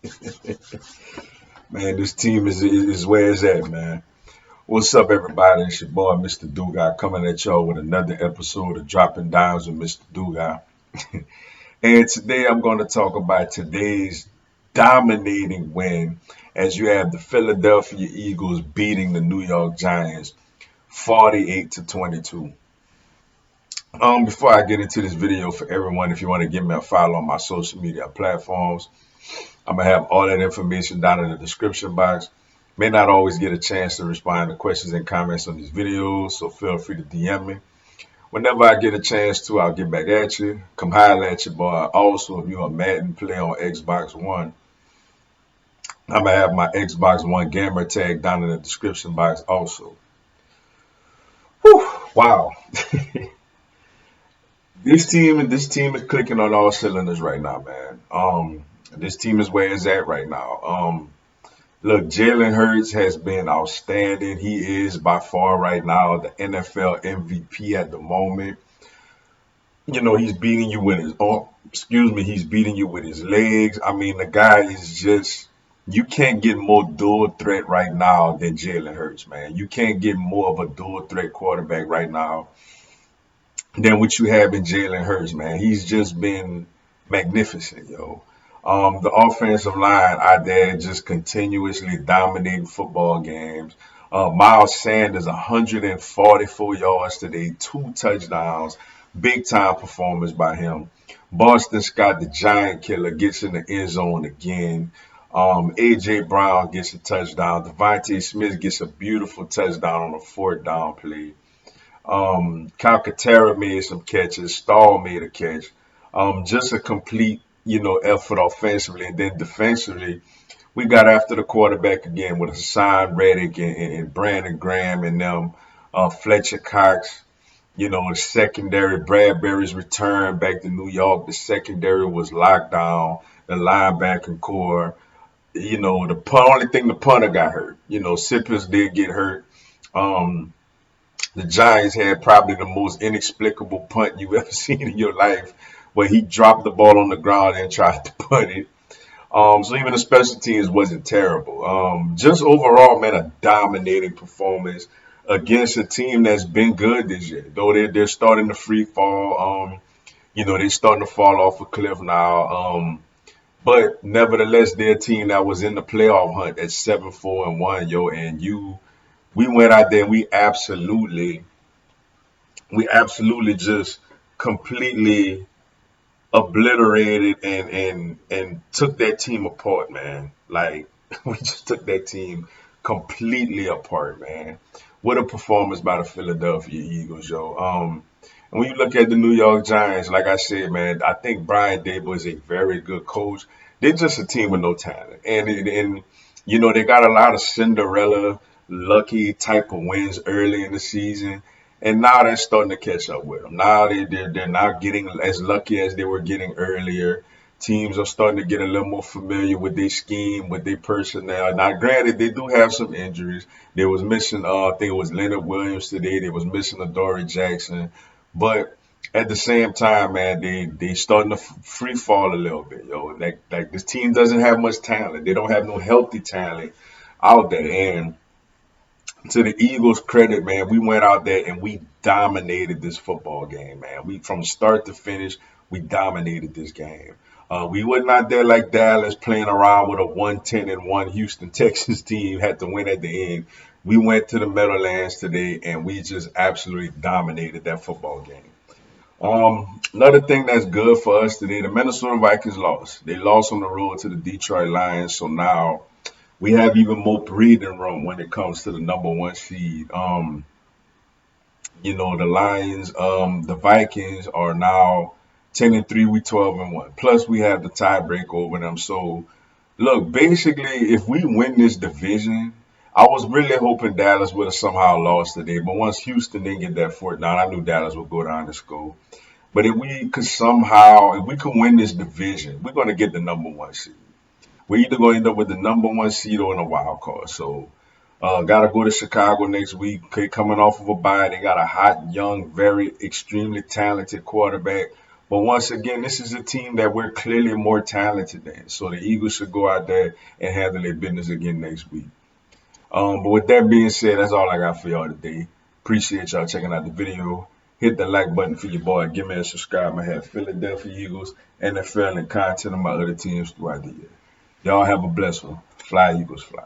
Man, this team is where it's at, man. What's up, everybody? It's your boy, Mr. Dugai, coming at y'all with another episode of Dropping Downs with Mr. Dugai. And today I'm going to talk about today's dominating win as you have the Philadelphia Eagles beating the New York Giants 48-22. Before I get into this video, for everyone, if you want to give me a follow on my social media platforms, I'm gonna have all that information down in the description box. May not always get a chance to respond to questions and comments on these videos, so feel free to DM me. Whenever I get a chance to, I'll get back at you. Come holler at your boy. Also, if you're a Madden player on Xbox One, I'm gonna have my Xbox One gamer tag down in the description box also. Whew, wow. This team is clicking on all cylinders right now, man. This team is where it's at right now. Look, Jalen Hurts has been outstanding. He is by far right now the NFL MVP at the moment. You know, he's beating you with his he's beating you with his legs. I mean, the guy is just you can't get more dual threat right now than Jalen Hurts, man. You can't get more of a dual threat quarterback right now than what you have in Jalen Hurts, man. He's just been magnificent, yo. The offensive line out there just continuously dominating football games. Miles Sanders, 144 yards today, 2 touchdowns, big time performance by him. Boston Scott, the giant killer, gets in the end zone again. AJ Brown gets a touchdown. Devontae Smith gets a beautiful touchdown on a fourth down play. Calcaterra made some catches. Stahl made a catch. Just a complete, effort offensively. And then defensively, we got after the quarterback again with Hassan Reddick and Brandon Graham and them. Fletcher Cox, the secondary, Bradbury's return back to New York. The secondary was locked down. The linebacking core, only thing the punter got hurt. Sippers did get hurt. Um, the Giants had probably the most inexplicable punt you ever seen in your life, where he dropped the ball on the ground and tried to punt it. So even the special teams wasn't terrible. Just overall, man, a dominating performance against a team that's been good this year. Though they're starting to free fall. They're starting to fall off a cliff now. But nevertheless, they're a team that was in the playoff hunt at 7-4-1, yo, and we went out there and we absolutely just completely obliterated and took that team apart, man. Like we just took that team completely apart, man. What a performance by the Philadelphia Eagles, yo. And when you look at the New York Giants, like I said, man, I think Brian Dable is a very good coach. They're just a team with no talent, and they got a lot of Cinderella lucky type of wins early in the season. And now they're starting to catch up with them. Now they're not getting as lucky as they were getting earlier. Teams are starting to get a little more familiar with their scheme, with their personnel. Now, granted, they do have some injuries. They was missing, I think it was Leonard Williams today. They was missing Adoree Jackson. But at the same time, man, they starting to free fall a little bit, yo. Like this team doesn't have much talent. They don't have no healthy talent out there. And to the Eagles' credit, man, we went out there and we dominated this football game, man. We from start to finish, we dominated this game. We were not there like Dallas playing around with a 110-1 Houston Texans team had to win at the end. We went to the Meadowlands today and we just absolutely dominated that football game. Another thing that's good for us today, the Minnesota Vikings lost. They lost on the road to the Detroit Lions, so now we have even more breathing room when it comes to the number one seed. The Lions, the Vikings are now 10-3, we 12-1. Plus we have the tiebreak over them. So look, basically, if we win this division, I was really hoping Dallas would have somehow lost today. But once Houston didn't get that fourth down, I knew Dallas would go down and score. But if we could win this division, we're going to get the number one seed. We're either going to end up with the number one seed or in a wild card. So, got to go to Chicago next week. Okay, coming off of a bye, they got a hot, young, very extremely talented quarterback. But once again, this is a team that we're clearly more talented than. So the Eagles should go out there and handle their business again next week. But with that being said, that's all I got for y'all today. Appreciate y'all checking out the video. Hit the like button for your boy. Give me a subscribe. I have Philadelphia Eagles, NFL, and content of my other teams throughout the year. Y'all have a blessed one. Fly, Eagles, fly.